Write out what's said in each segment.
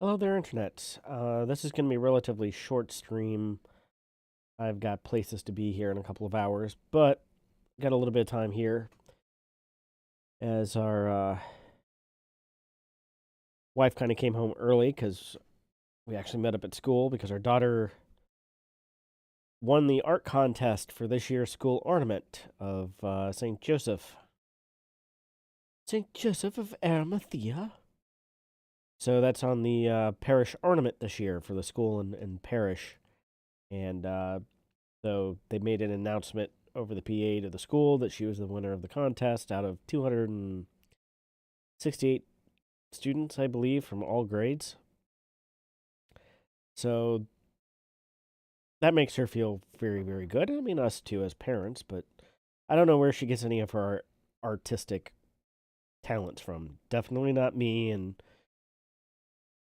Hello there, Internet. This is going to be a relatively short stream. I've got places to be here in a couple of hours, but got a little bit of time here as our wife kind of came home early because we actually met up at school because our daughter won the art contest for this year's school ornament of St. Joseph. St. Joseph of Arimathea. So that's on the parish ornament this year for the school and parish. And so they made an announcement over the PA to the school that she was the winner of the contest out of 268 students, I believe, from all grades. So that makes her feel very, very good. I mean, us too as parents, but I don't know where she gets any of her artistic talents from. Definitely not me, and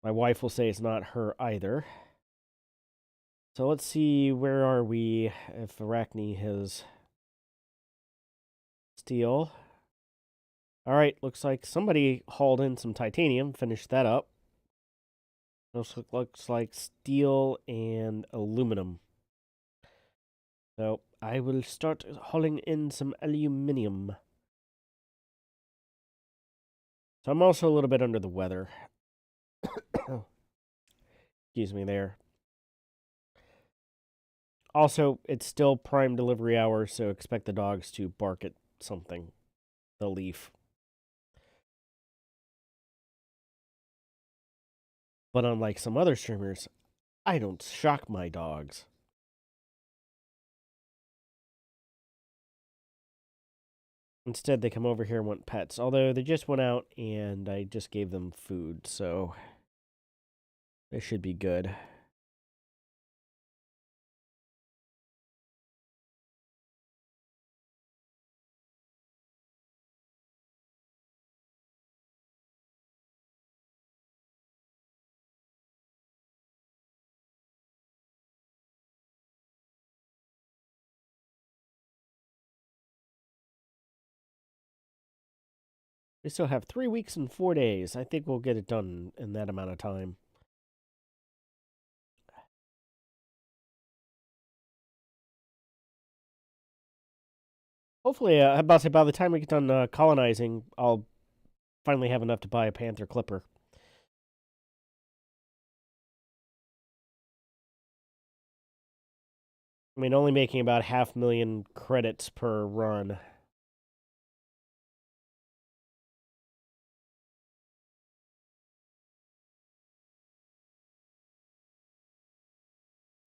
my wife will say it's not her either. So let's see, where are we if Arachne has steel? All right, looks like somebody hauled in some titanium, finished that up. Looks like steel and aluminum. So I will start hauling in some aluminium. So I'm also a little bit under the weather. Excuse me there. Also, it's still prime delivery hours, so expect the dogs to bark at something. The leaf. But unlike some other streamers, I don't shock my dogs. Instead, they come over here and want pets. Although they just went out and I just gave them food, so they should be good. We still have 3 weeks and 4 days. I think we'll get it done in that amount of time. Hopefully, about by the time we get done colonizing, I'll finally have enough to buy a Panther Clipper. I mean, only making about 500,000 credits per run.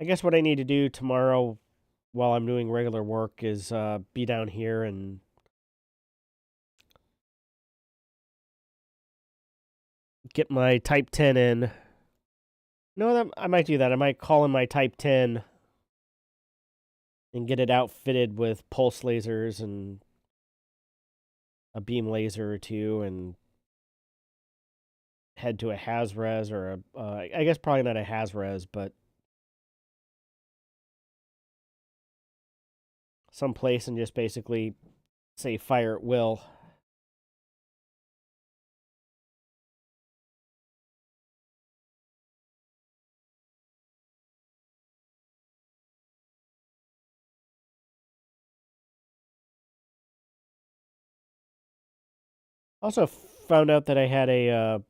I guess what I need to do tomorrow while I'm doing regular work is be down here and get my Type 10 in. No, I might do that. I might call in my Type 10 and get it outfitted with pulse lasers and a beam laser or two and head to a Hazres or I guess probably not a Hazres, but some place and just basically say fire at will. Also found out that I had a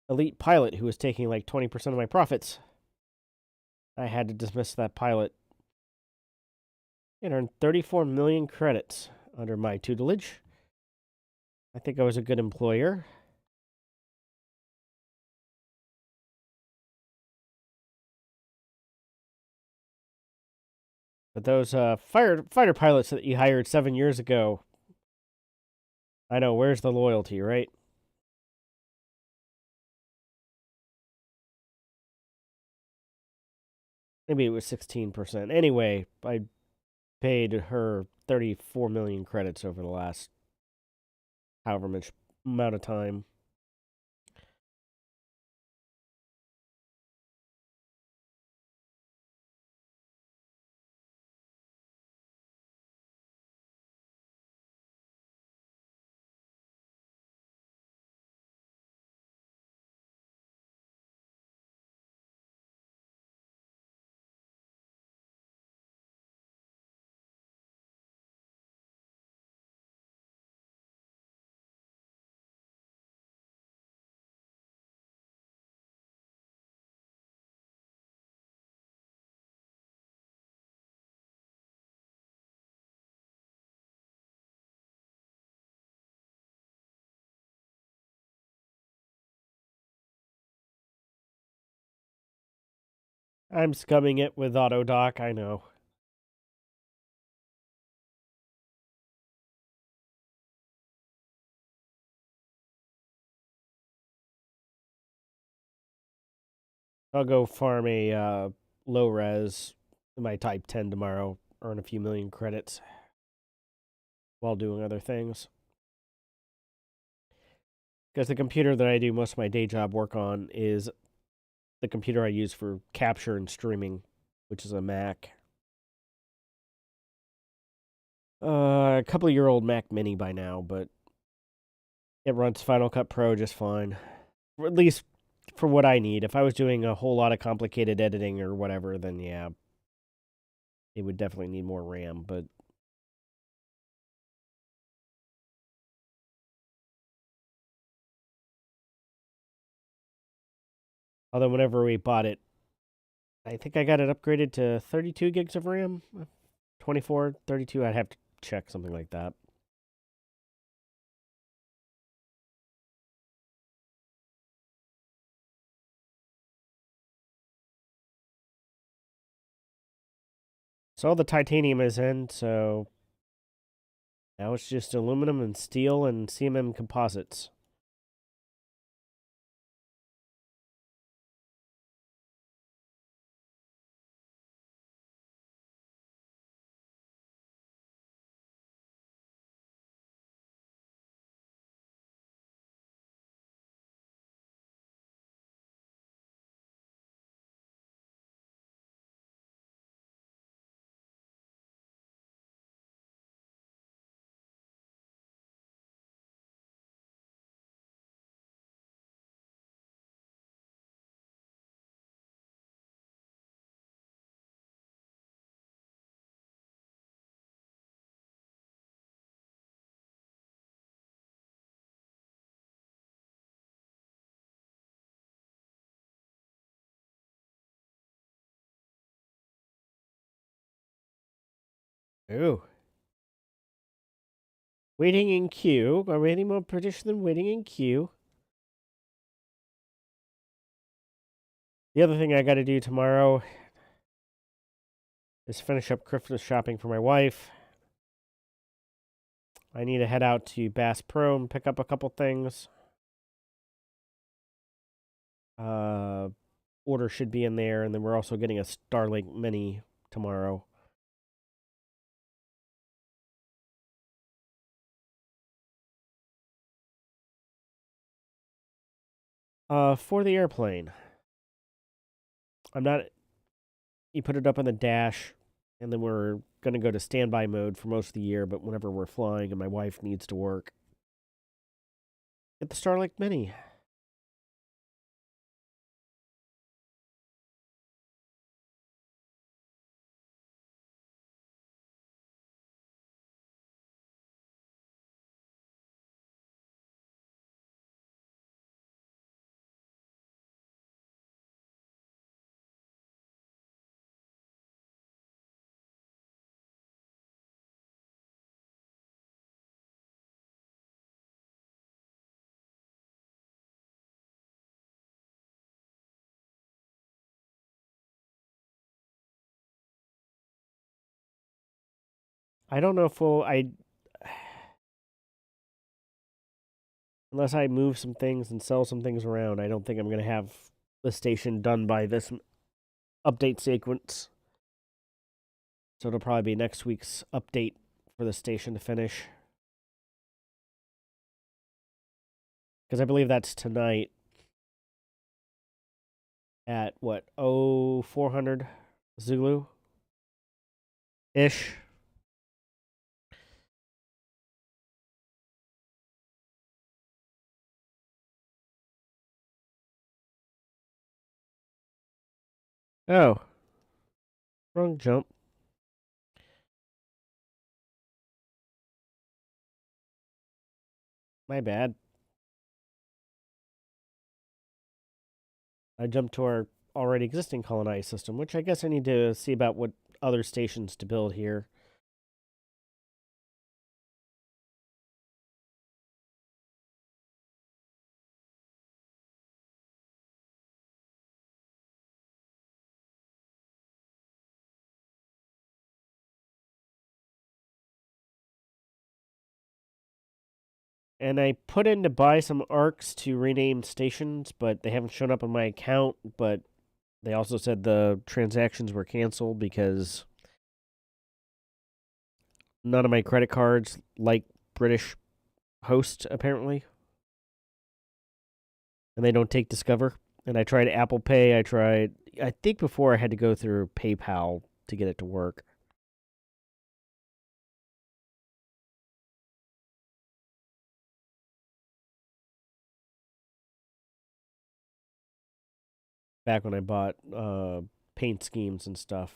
elite pilot who was taking like 20% of my profits. I had to dismiss that pilot. It earned 34 million credits under my tutelage. I think I was a good employer. But those fighter pilots that you hired 7 years ago, I know, where's the loyalty, right? Maybe it was 16%. Anyway, I paid her 34 million credits over the last however much amount of time. I'm scumming it with AutoDock, I know. I'll go farm a low res in my Type 10 tomorrow, earn a few million credits while doing other things. Because the computer that I do most of my day job work on is the computer I use for capture and streaming, which is a Mac. A couple-year-old Mac Mini by now, but it runs Final Cut Pro just fine. Or at least for what I need. If I was doing a whole lot of complicated editing or whatever, then yeah, it would definitely need more RAM, but although whenever we bought it, I think I got it upgraded to 32 gigs of RAM. 24, 32, I'd have to check something like that. So all the titanium is in, so now it's just aluminum and steel and CMM composites. Ooh. Waiting in queue. Are we any more British than waiting in queue? The other thing I gotta do tomorrow is finish up Christmas shopping for my wife. I need to head out to Bass Pro and pick up a couple things. Order should be in there, and then we're also getting a Starlink Mini tomorrow. For the airplane. I'm not. You put it up on the dash, and then we're gonna go to standby mode for most of the year. But whenever we're flying and my wife needs to work, get the Starlink Mini. I don't know if we'll. Unless I move some things and sell some things around, I don't think I'm gonna have the station done by this update sequence. So it'll probably be next week's update for the station to finish. Because I believe that's tonight at what, 0400 Zulu ish. Oh, wrong jump. My bad. I jumped to our already existing colonized system, which I guess I need to see about what other stations to build here. And I put in to buy some arcs to rename stations, but they haven't shown up on my account. But they also said the transactions were canceled because none of my credit cards like British Host, apparently. And they don't take Discover. And I tried Apple Pay. I think before I had to go through PayPal to get it to work. Back when I bought paint schemes and stuff.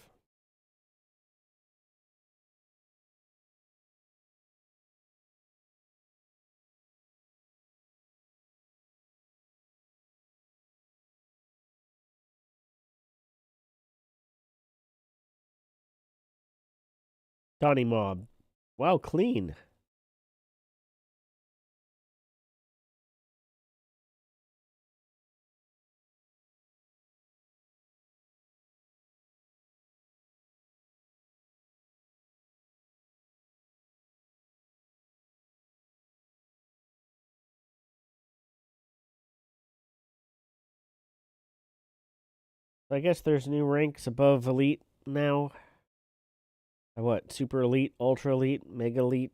Donny Mob. Wow, clean. I guess there's new ranks above Elite now. What? Super Elite, Ultra Elite, Mega Elite?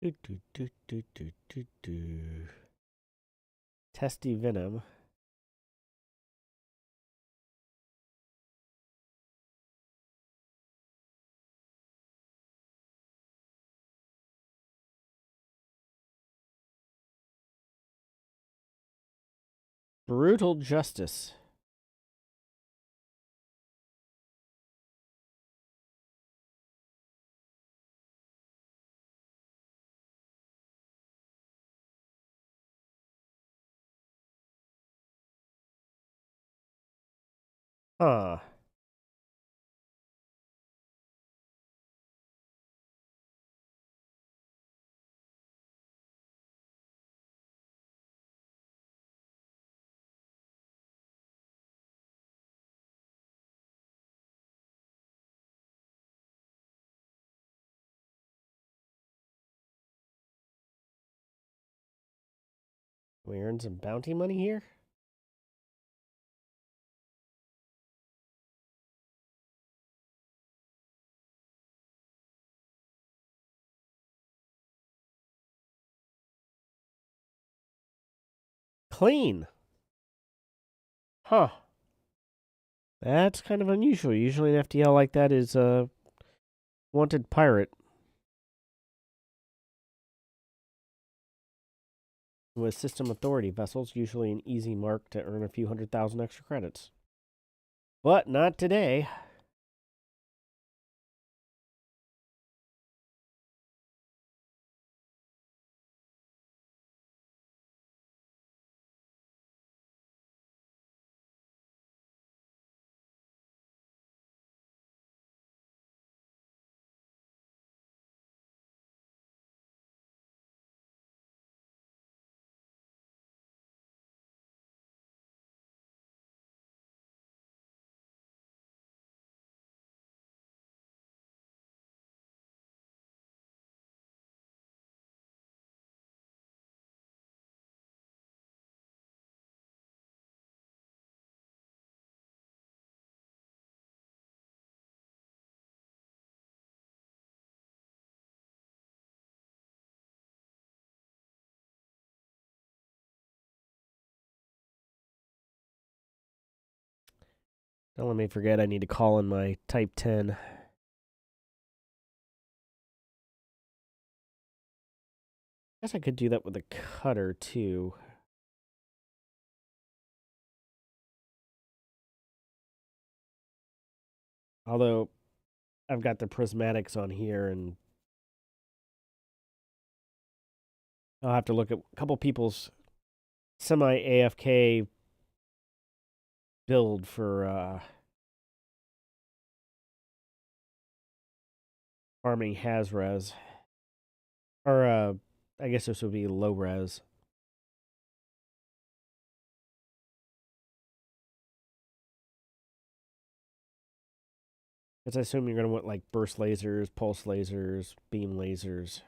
Do, do, do, do, do, do, do. Testy Venom. Brutal Justice. Huh. We earn some bounty money here? Clean. Huh. That's kind of unusual. Usually an FTL like that is a wanted pirate. With system authority vessels, usually an easy mark to earn a few 100,000 extra credits. But not today. Don't let me forget I need to call in my Type 10. Guess I could do that with a cutter, too. Although, I've got the prismatics on here, and I'll have to look at a couple people's semi-AFK build for farming has-res. Or, I guess this would be low-res. Because I assume you're going to want, like, burst lasers, pulse lasers, beam lasers.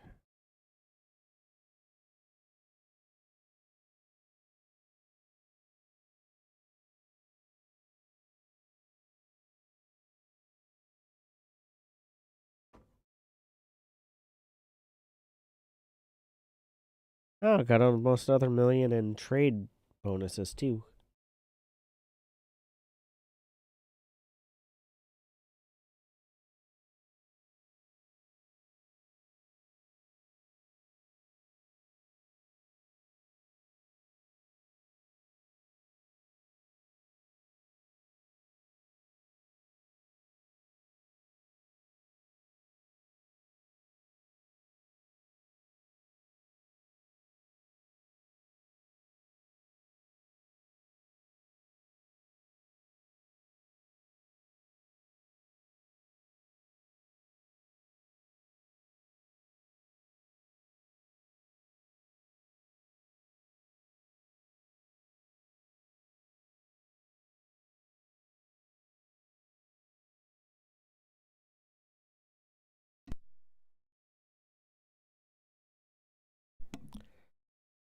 Oh, got almost another million in trade bonuses, too.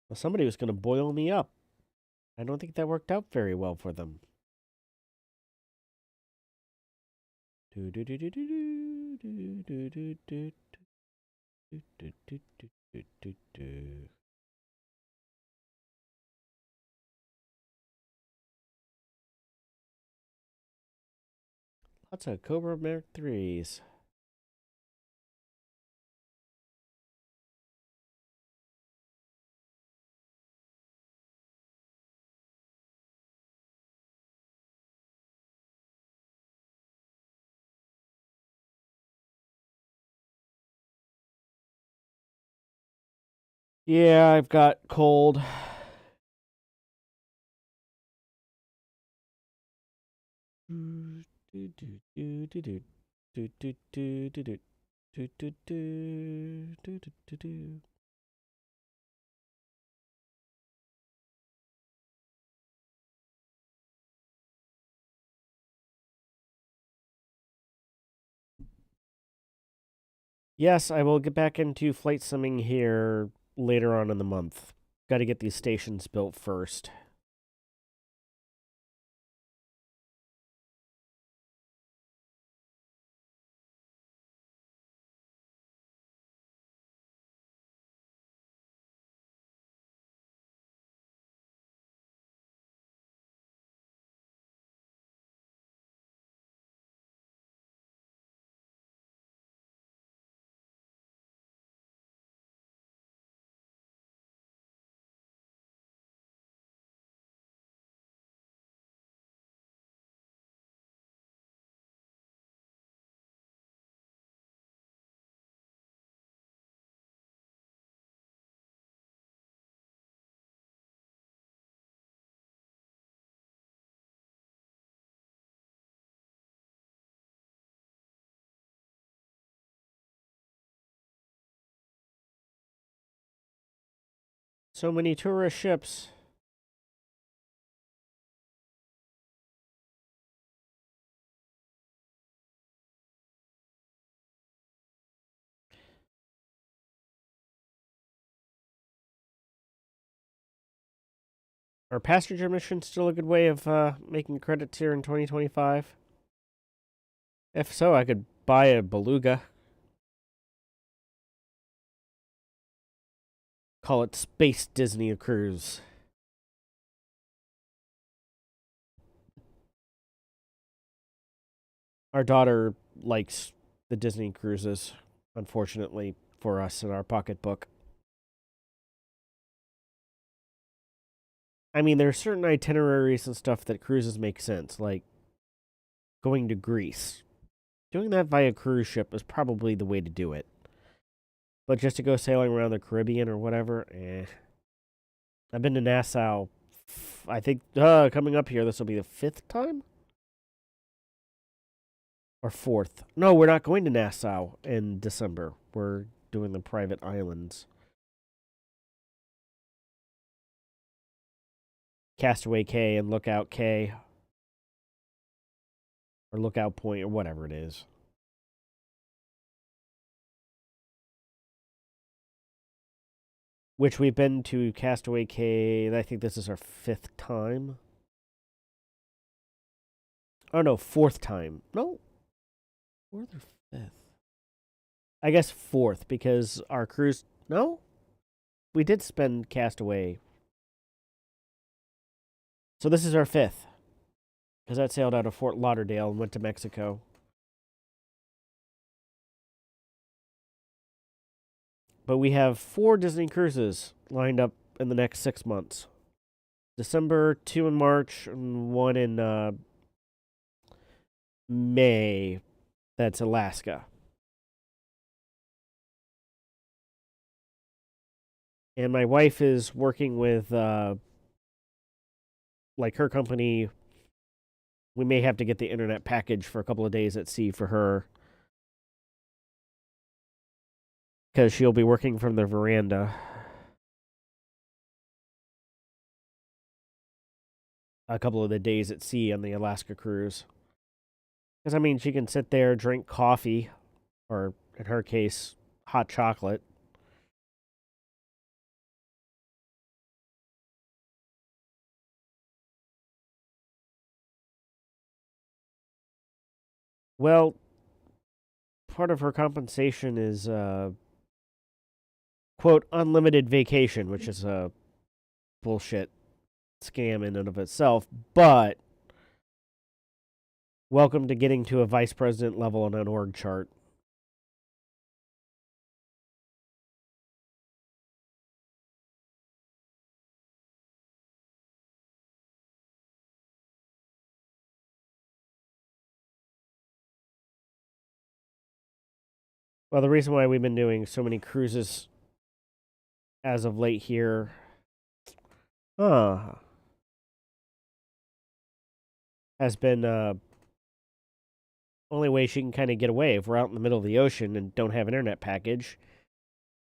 Well, somebody was going to boil me up. I don't think that worked out very well for them. Lots of Cobra Mark 3s. Yeah, I've got cold. Yes, I will get back into flight simming here later on in the month. Got to get these stations built first. So many tourist ships. Are passenger missions still a good way of making credits here in 2025? If so, I could buy a beluga. Call it Space Disney Cruise. Our daughter likes the Disney cruises, unfortunately for us in our pocketbook. I mean, there are certain itineraries and stuff that cruises make sense, like going to Greece. Doing that via cruise ship is probably the way to do it. But just to go sailing around the Caribbean or whatever, I've been to Nassau. I think coming up here, this will be the 5th time? Or 4th. No, we're not going to Nassau in December. We're doing the private islands. Castaway Cay and Lookout Cay. Or Lookout Point or whatever it is. Which we've been to Castaway Cay. I think this is our 5th time. Oh no, 4th time. No. 4th or 5th? I guess 4th because our cruise. No? We did spend Castaway. So this is our 5th. Because that sailed out of Fort Lauderdale and went to Mexico. But we have 4 Disney cruises lined up in the next 6 months. December, 2 in March, and 1 in May. That's Alaska. And my wife is working with, like, her company. We may have to get the internet package for a couple of days at sea for her. Because she'll be working from the veranda. A couple of the days at sea on the Alaska cruise. Because, I mean, she can sit there, drink coffee, or in her case, hot chocolate. Well, part of her compensation is, quote, unlimited vacation, which is a bullshit scam in and of itself, but welcome to getting to a vice president level on an org chart. Well, the reason why we've been doing so many cruises as of late here, has been only way she can kind of get away if we're out in the middle of the ocean and don't have an internet package.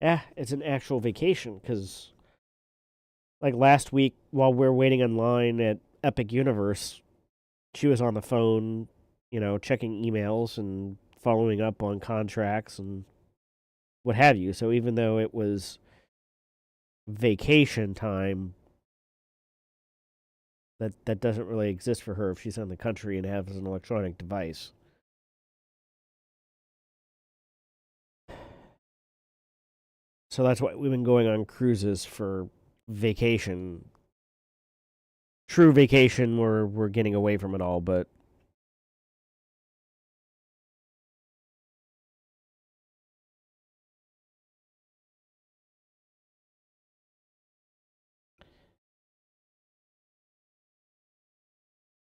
It's an actual vacation because, like last week while we were waiting in line at Epic Universe, she was on the phone, checking emails and following up on contracts and what have you. So even though it was vacation time, that doesn't really exist for her if she's in the country and has an electronic device. So that's why we've been going on cruises for vacation. True vacation, we're getting away from it all, but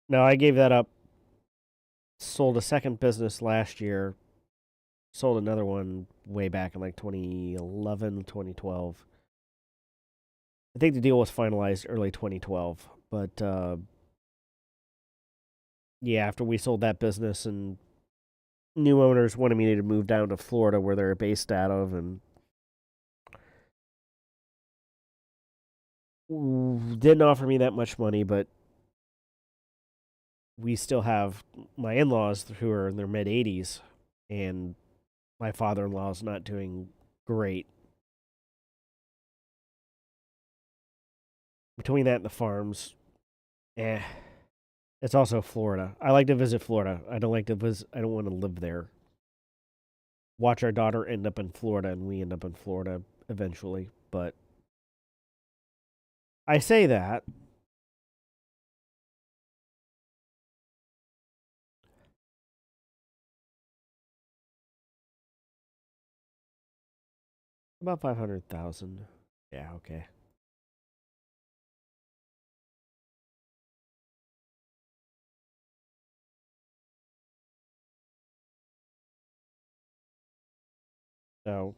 no, I gave that up. Sold a second business last year. Sold another one way back in like 2011, 2012. I think the deal was finalized early 2012, but yeah, after we sold that business and new owners wanted me to move down to Florida where they're based out of, and didn't offer me that much money, but we still have my in-laws who are in their mid-80s, and my father-in-law is not doing great. Between that and the farms, it's also Florida. I like to visit Florida. I don't like to visit. I don't want to live there. Watch our daughter end up in Florida, and we end up in Florida eventually. But I say that. About 500,000. Yeah, okay. So,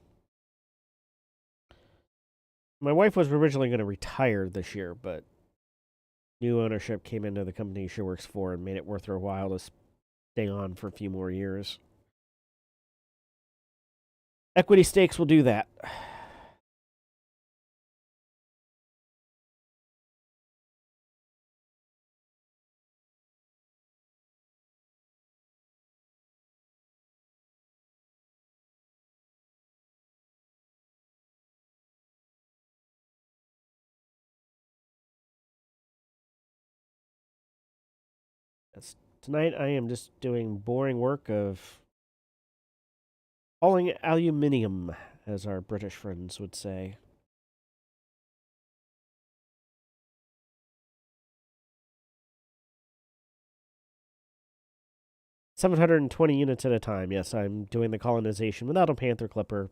my wife was originally going to retire this year, but new ownership came into the company she works for and made it worth her while to stay on for a few more years. Equity stakes will do that. Tonight I am just doing boring work of hauling aluminium, as our British friends would say. $720 units at a time. Yes, I'm doing the colonization without a Panther Clipper.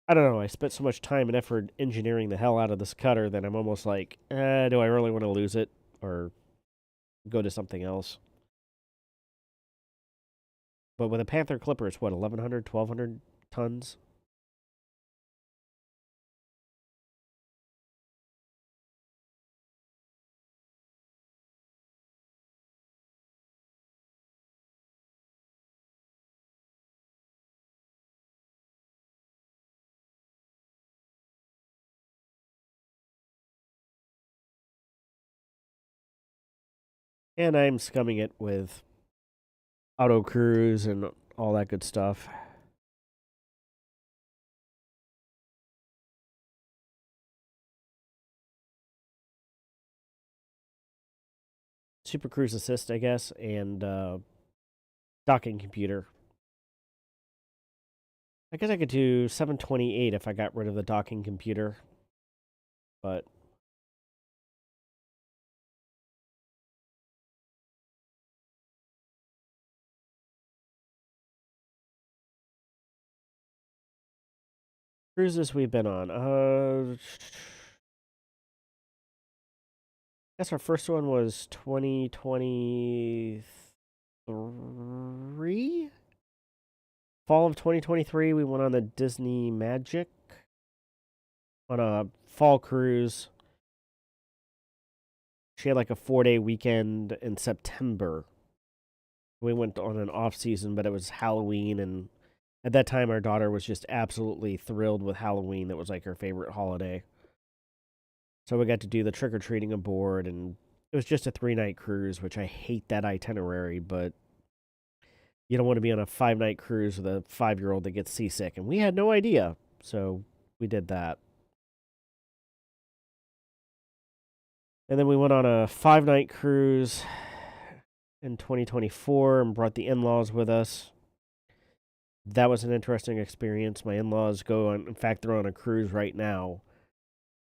I don't know. I spent so much time and effort engineering the hell out of this cutter that I'm almost like, do I really want to lose it or go to something else? But with a Panther Clipper, it's what, 1,100, 1,200 tons? And I'm scumming it with auto cruise and all that good stuff. Super Cruise Assist, I guess, and docking computer. I guess I could do 728 if I got rid of the docking computer, but cruises we've been on. I guess our first one was 2023. Fall of 2023, we went on the Disney Magic on a fall cruise. She had like a 4-day weekend in September. We went on an off season, but it was Halloween, and at that time, our daughter was just absolutely thrilled with Halloween. That was like her favorite holiday. So we got to do the trick or treating aboard, and it was just a 3-night cruise, which I hate that itinerary, but you don't want to be on a 5-night cruise with a 5-year-old that gets seasick, and we had no idea, so we did that. And then we went on a 5-night cruise in 2024 and brought the in-laws with us. That was an interesting experience. My in-laws go on, in fact, they're on a cruise right now,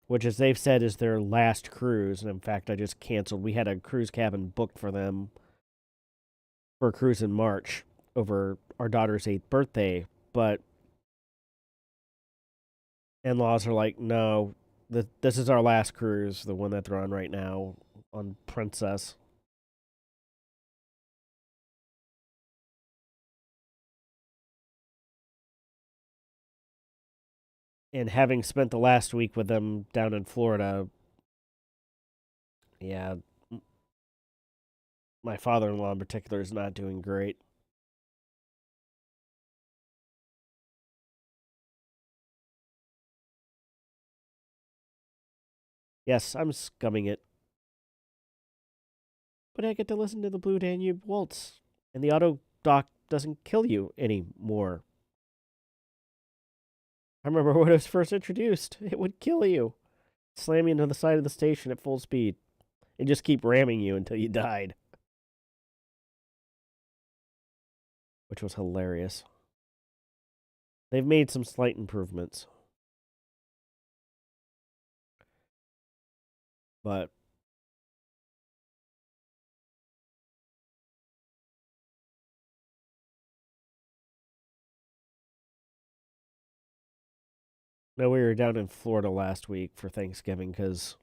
which, as they've said, is their last cruise. And in fact, I just canceled. We had a cruise cabin booked for them for a cruise in March over our daughter's 8th birthday. But in-laws are like, no, this is our last cruise, the one that they're on right now on Princess. And having spent the last week with them down in Florida, yeah, my father-in-law in particular is not doing great. Yes, I'm scumming it, but I get to listen to the Blue Danube Waltz, and the auto dock doesn't kill you anymore. I remember when it was first introduced, it would kill you, slam you into the side of the station at full speed, and just keep ramming you until you died, which was hilarious. They've made some slight improvements, but No, we were down in Florida last week for Thanksgiving because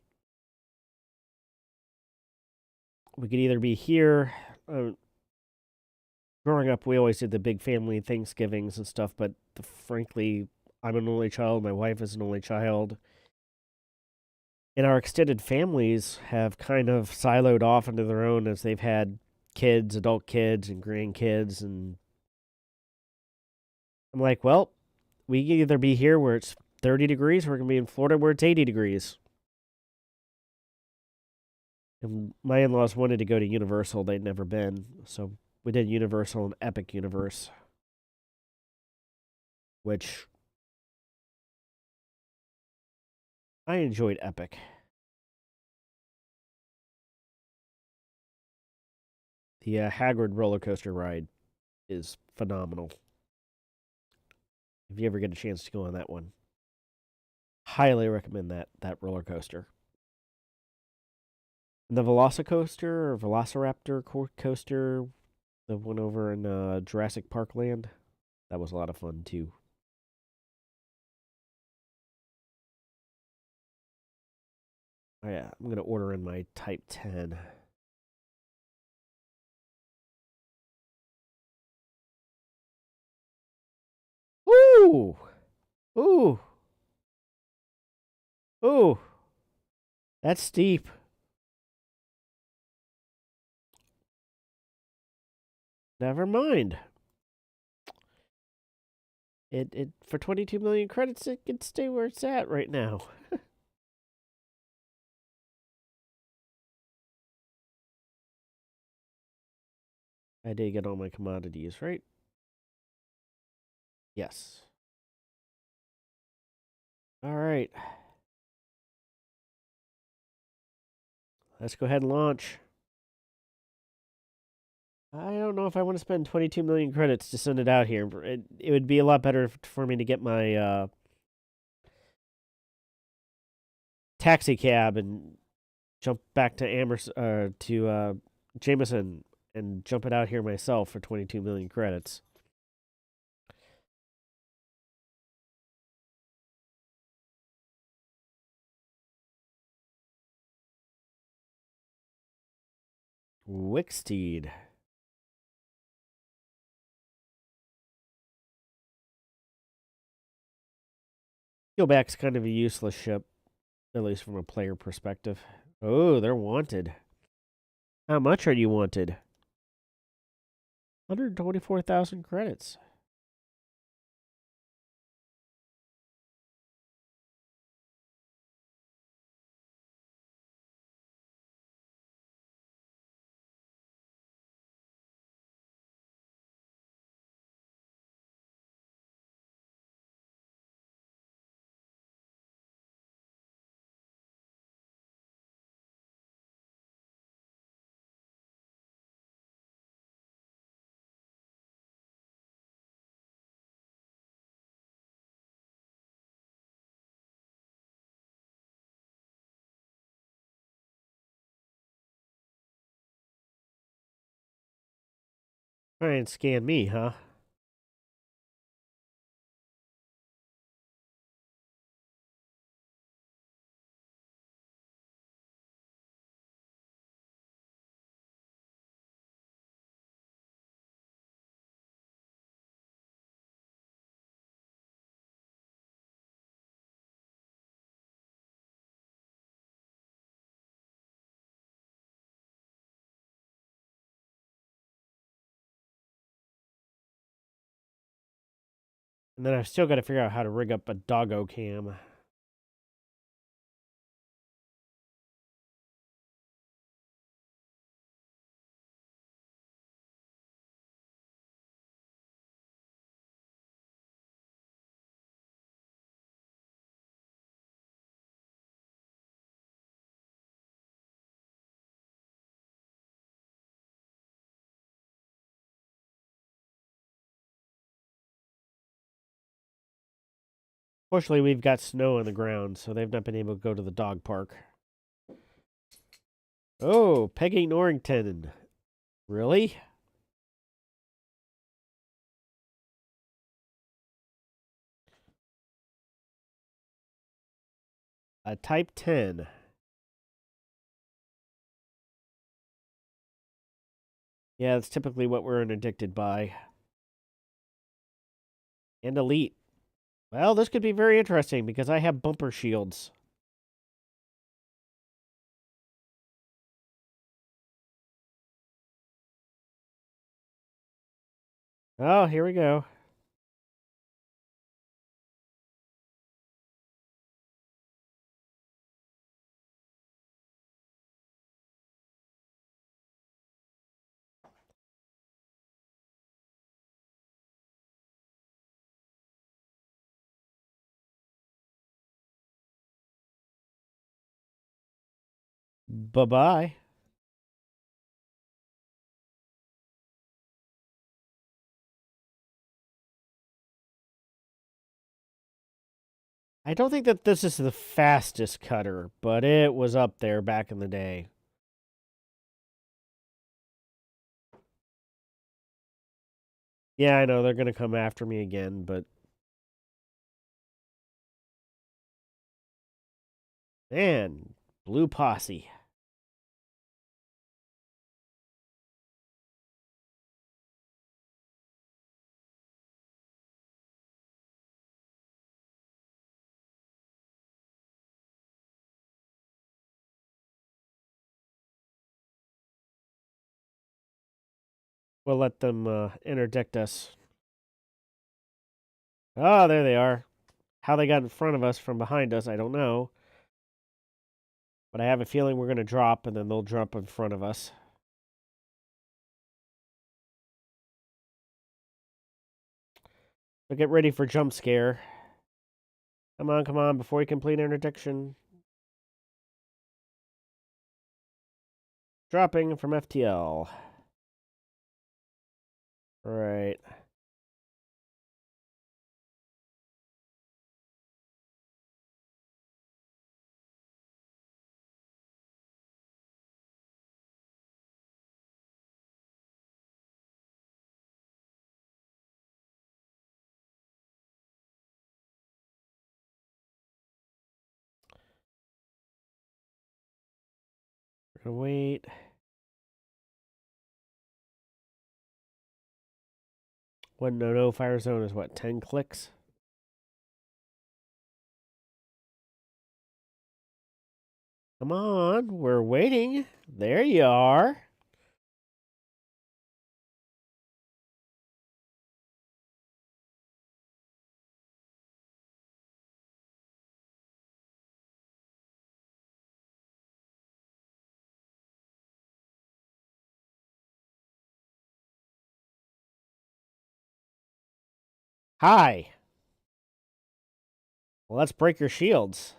we could either be here. Growing up, we always did the big family Thanksgivings and stuff, but frankly, I'm an only child. My wife is an only child. And our extended families have kind of siloed off into their own as they've had kids, adult kids, and grandkids. And I'm like, well, we can either be here where it's 30 degrees, or we're going to be in Florida where it's 80 degrees. And my in laws wanted to go to Universal. They'd never been. So we did Universal and Epic Universe, which I enjoyed Epic. The Hagrid roller coaster ride is phenomenal. If you ever get a chance to go on that one, highly recommend that roller coaster. And the Velocicoaster or Velociraptor coaster, the one over in Jurassic Park Land, that was a lot of fun too. Oh yeah, I'm gonna order in my Type 10. Ooh, ooh, ooh, that's steep. Never mind. It for 22 million credits, it can stay where it's at right now. I did get all my commodities, right? Yes. All right. Let's go ahead and launch. I don't know if I want to spend 22 million credits to send it out here. It would be a lot better for me to get my taxi cab and jump back to Jameson and jump it out here myself for 22 million credits. Wicksteed. Keelback's kind of a useless ship, at least from a player perspective. Oh, they're wanted. How much are you wanted? 124,000 credits. Try and scan me, huh? And then I've still got to figure out how to rig up a doggo cam. Fortunately, we've got snow on the ground, so they've not been able to go to the dog park. Oh, Peggy Norrington. Really? A type 10. Yeah, that's typically what we're interdicted by. And elite. Well, this could be very interesting because I have bumper shields. Oh, here we go. Bye-bye. I don't think that this is the fastest cutter, but it was up there back in the day. Yeah, I know they're going to come after me again, but... Man, blue posse. We'll let them interdict us. Oh, there they are. How they got in front of us from behind us, I don't know. But I have a feeling we're going to drop, and then they'll jump in front of us. So get ready for jump scare. Come on, before we complete interdiction. Dropping from FTL. Right. We're going to wait. One no fire zone is what, 10 clicks? Come on, we're waiting. There you are. Hi. Well, let's break your shields.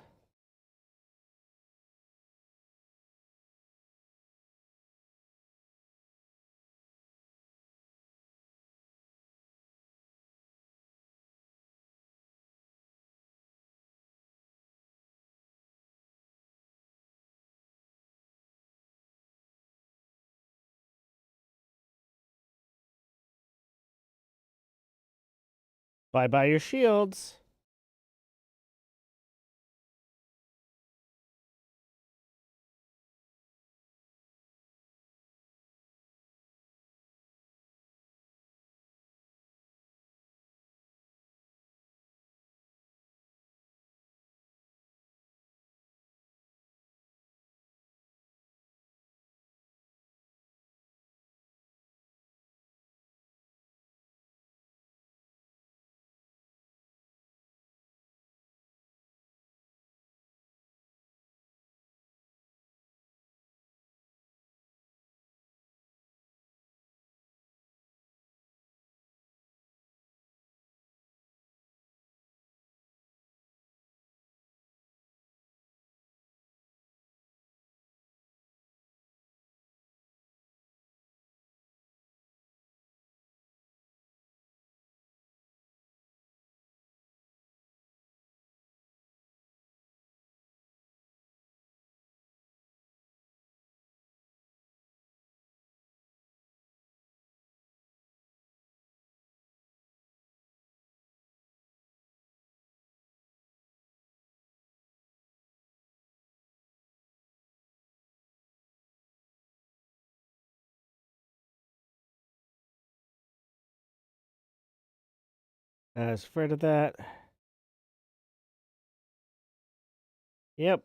Bye-bye your shields. I was afraid of that. Yep.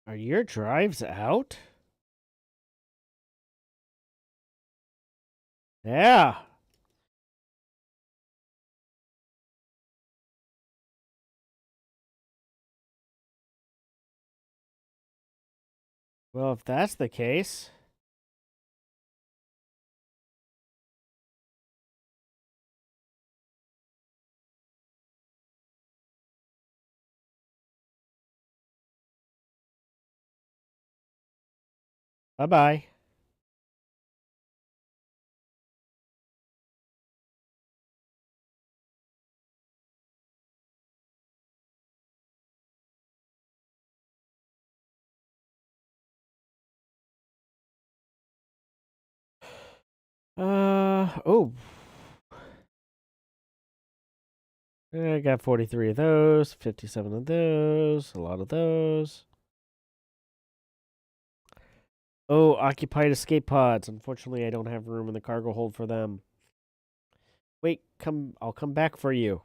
Are your drives out? Yeah. Well, if that's the case. Bye-bye. Oh. I got 43 of those, 57 of those, a lot of those. Oh, occupied escape pods. Unfortunately, I don't have room in the cargo hold for them. Wait, I'll come back for you.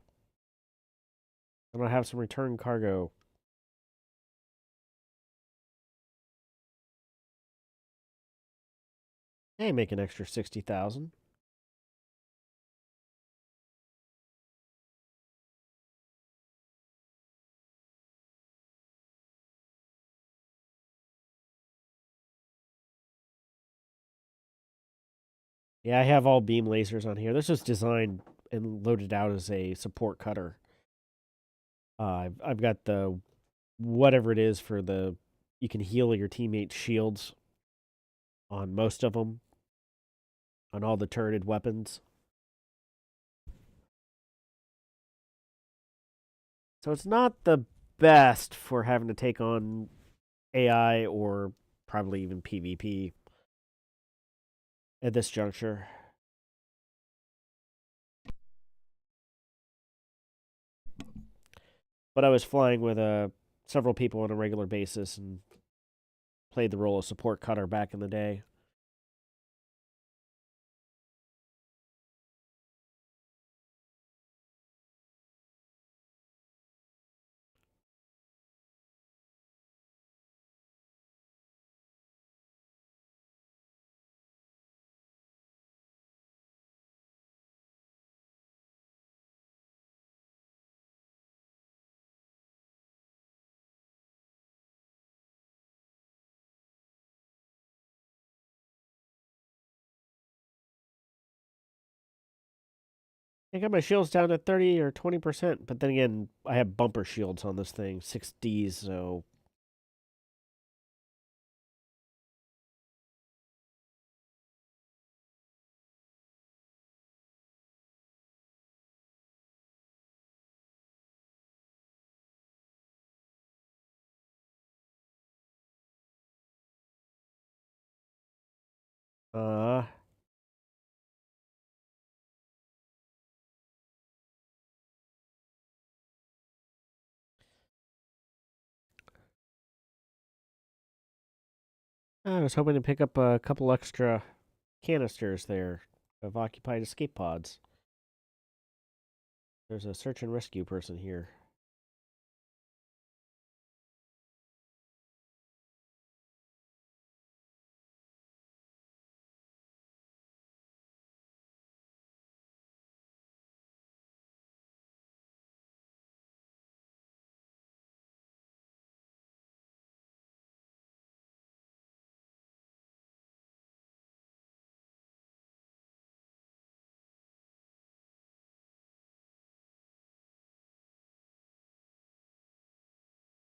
I'm gonna have some return cargo. Hey, make an extra 60,000. Yeah, I have all beam lasers on here. This is designed and loaded out as a support cutter. I've got the whatever it is for the you can heal your teammates' shields on most of them, on all the turreted weapons. So it's not the best for having to take on AI or probably even PvP at this juncture. But I was flying with several people on a regular basis and played the role of support cutter back in the day. I got my shields down to 30 or 20%, but then again, I have bumper shields on this thing, 6Ds, so. Uh, I was hoping to pick up a couple extra canisters there of occupied escape pods. There's a search and rescue person here.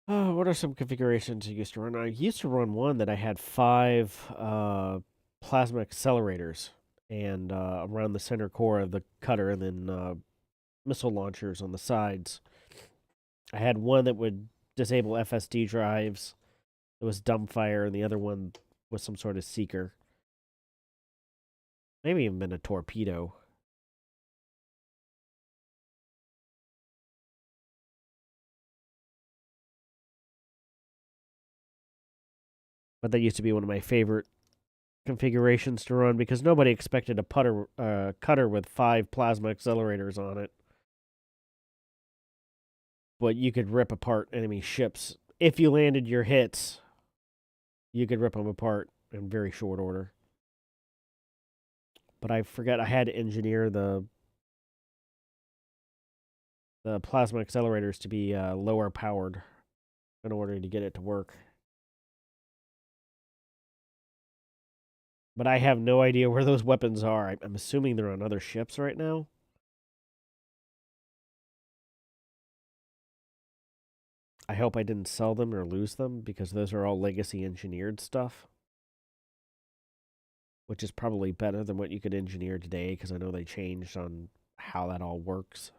What are some configurations you used to run? I used to run one that I had 5 plasma accelerators and around the center core of the cutter, and then missile launchers on the sides. I had one that would disable FSD drives. It was dumbfire, and the other one was some sort of seeker. Maybe even been a torpedo. But that used to be one of my favorite configurations to run because nobody expected a cutter with 5 plasma accelerators on it. But you could rip apart enemy ships. If you landed your hits, you could rip them apart in very short order. But I forget I had to engineer the plasma accelerators to be lower powered in order to get it to work. But I have no idea where those weapons are. I'm assuming they're on other ships right now. I hope I didn't sell them or lose them because those are all legacy engineered stuff. Which is probably better than what you could engineer today because I know they changed on how that all works.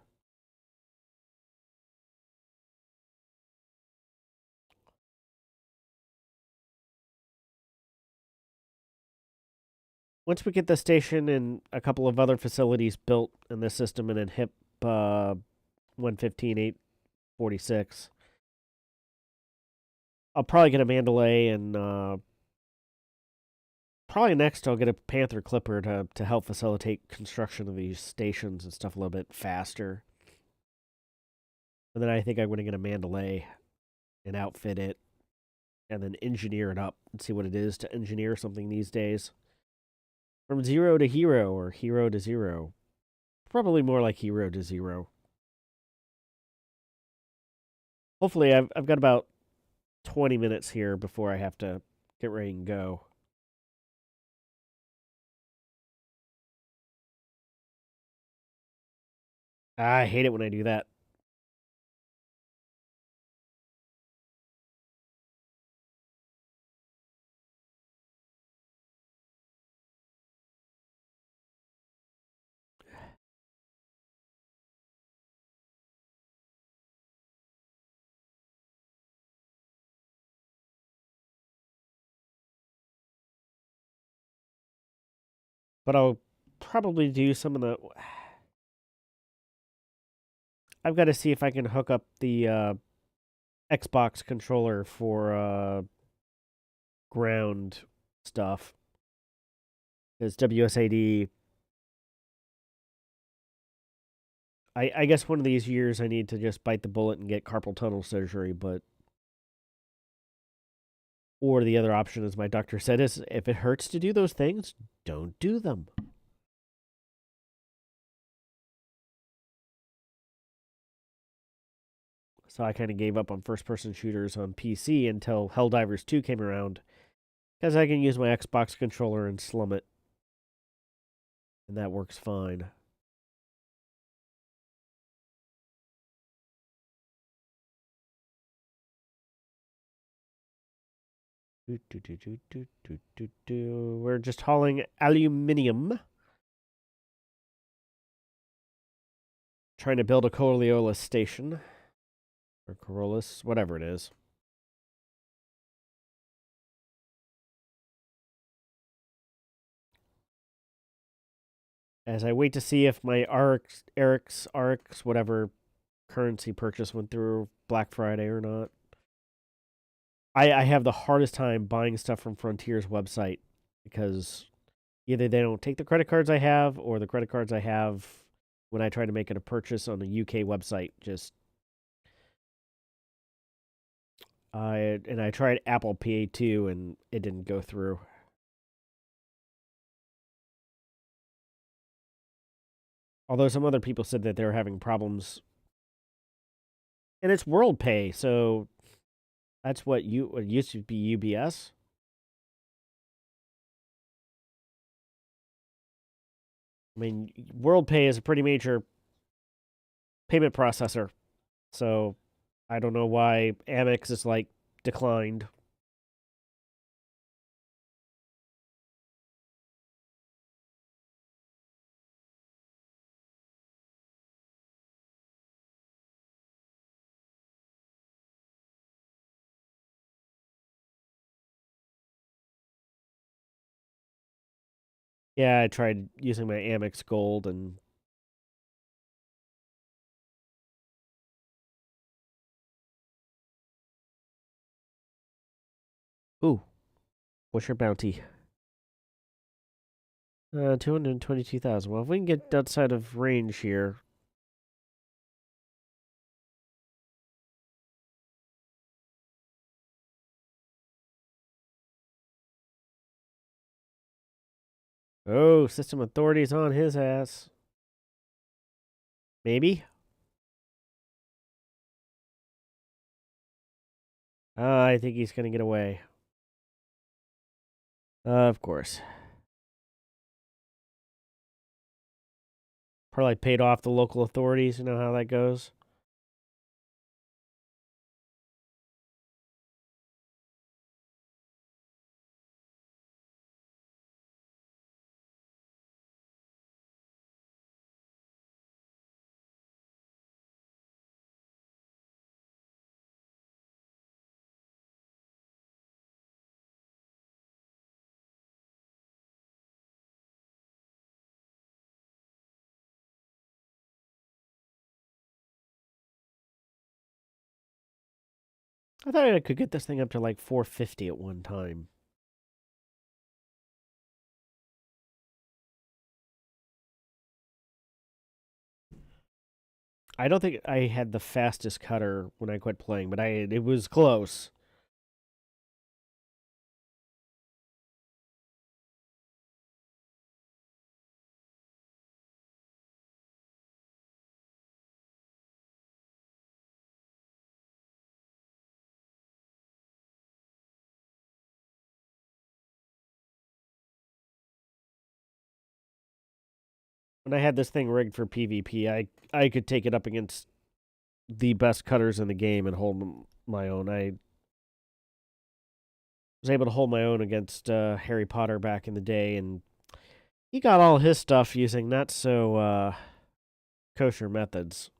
Once we get the station and a couple of other facilities built in the system and then HIP 115.846, I'll probably get a Mandalay and probably next I'll get a Panther Clipper to help facilitate construction of these stations and stuff a little bit faster. And then I think I'm going to get a Mandalay and outfit it and then engineer it up and see what it is to engineer something these days. From 0 to hero or hero to 0. Probably more like hero to 0. Hopefully, I've got about 20 minutes here before I have to get ready and go. I hate it when I do that. But I'll probably do some of the. I've got to see if I can hook up the Xbox controller for ground stuff. Because WSAD. I guess one of these years I need to just bite the bullet and get carpal tunnel surgery, but. Or the other option, as my doctor said, is if it hurts to do those things, don't do them. So I kind of gave up on first-person shooters on PC until Helldivers 2 came around, because I can use my Xbox controller and slum it, and that works fine. We're just hauling aluminium. Trying to build a Coriolis station. Or Coriolis, whatever it is. As I wait to see if my Eric's, whatever currency purchase went through Black Friday or not. I have the hardest time buying stuff from Frontier's website because either they don't take the credit cards I have or the credit cards I have when I try to make it a purchase on a UK website just I tried Apple Pay too and it didn't go through. Although some other people said that they were having problems. And it's World Pay, so that's what it used to be UBS. I mean, World Pay is a pretty major payment processor. So I don't know why Amex is like declined. Yeah, I tried using my Amex Gold and ooh, what's your bounty? 222,000. Well, if we can get outside of range here. Oh, system authorities on his ass. Maybe? I think he's gonna get away. Of course. Probably paid off the local authorities. You know how that goes. I thought I could get this thing up to like 450 at one time. I don't think I had the fastest cutter when I quit playing, but it was close. When I had this thing rigged for PvP, I could take it up against the best cutters in the game and hold my own. I was able to hold my own against Harry Potter back in the day, and he got all his stuff using not so kosher methods.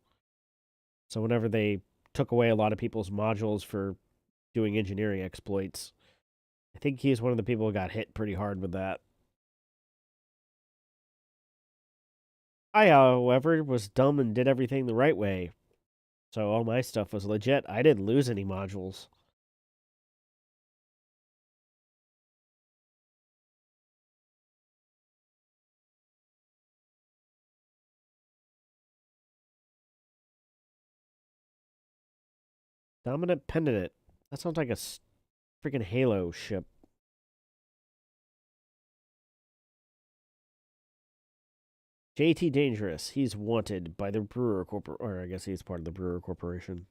So whenever they took away a lot of people's modules for doing engineering exploits, I think he's one of the people who got hit pretty hard with that. I, however, was dumb and did everything the right way. So all my stuff was legit. I didn't lose any modules. Dominant Pendant. That sounds like a freaking Halo ship. JT Dangerous. He's wanted by the Brewer Corporation. Or I guess he's part of the Brewer Corporation.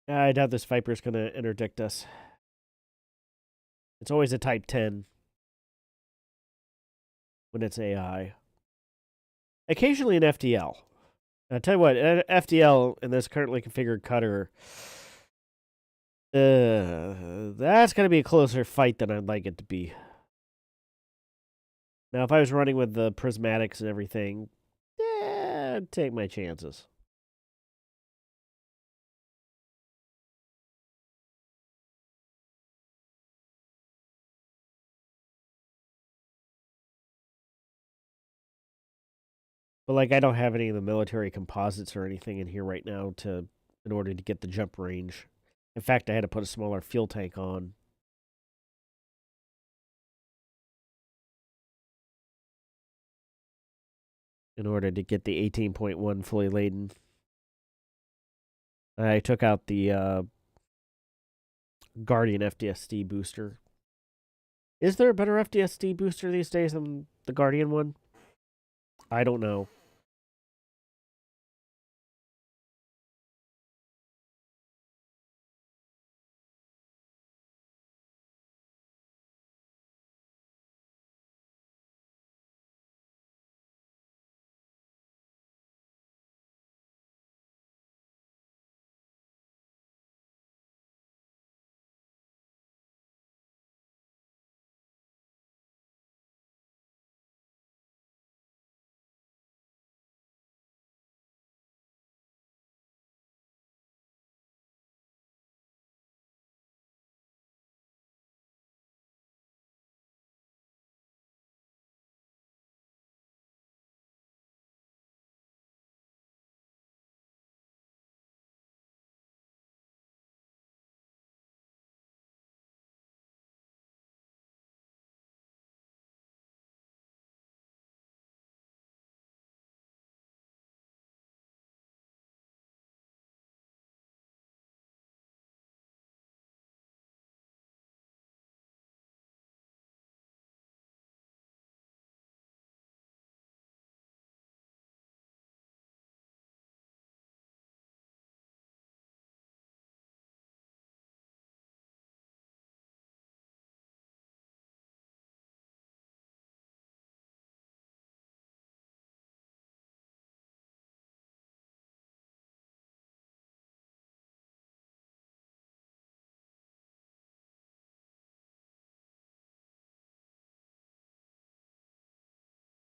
I doubt this Viper's going to interdict us. It's always a Type 10 when it's AI. Occasionally an FDL. I tell you what, FDL in this currently configured cutter, that's going to be a closer fight than I'd like it to be. Now, if I was running with the prismatics and everything, I'd take my chances. But like, I don't have any of the military composites or anything in here right now in order to get the jump range. In fact, I had to put a smaller fuel tank on in order to get the 18.1 fully laden. I took out the Guardian FDSD booster. Is there a better FDSD booster these days than the Guardian one? I don't know.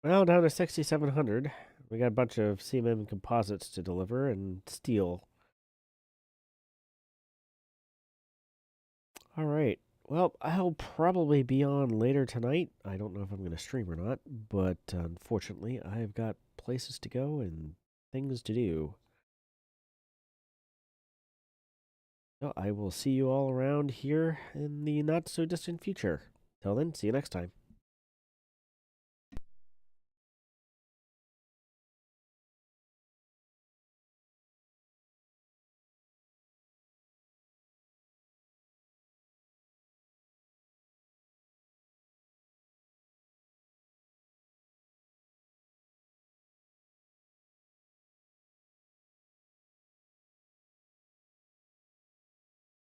Well, down to 6,700. We got a bunch of CMM composites to deliver and steel. All right. Well, I'll probably be on later tonight. I don't know if I'm going to stream or not, but unfortunately, I've got places to go and things to do. So I will see you all around here in the not so distant future. Till then, see you next time.